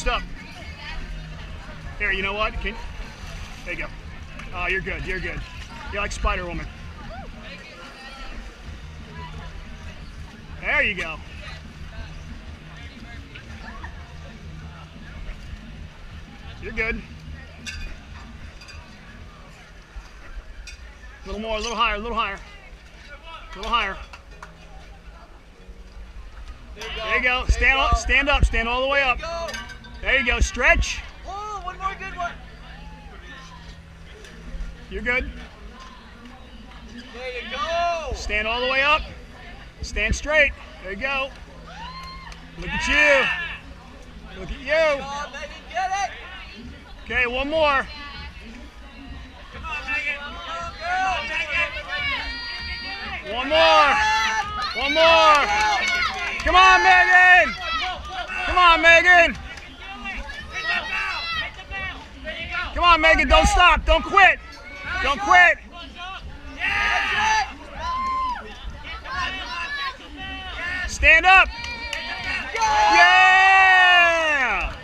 bounced up. Here, you know what? There you go. Oh, you're good. You're good. You're like Spider-Woman. There you go. You're good. A little more, a little higher, a little higher. A little higher. There you go. Stand up, stand up, stand all the way up. There you go. Stretch. Oh, one more good one. You're good. There you go. Stand all the way up. Stand straight. There you go. Look at you. Look at you. Oh, Megan, get it. Okay, one more. Come on, Megan. Come on, Megan. One more. One more. Come on, Megan. Come on, Megan. Come on, Megan. Don't stop. Don't quit. Don't quit. Stand up. Yeah.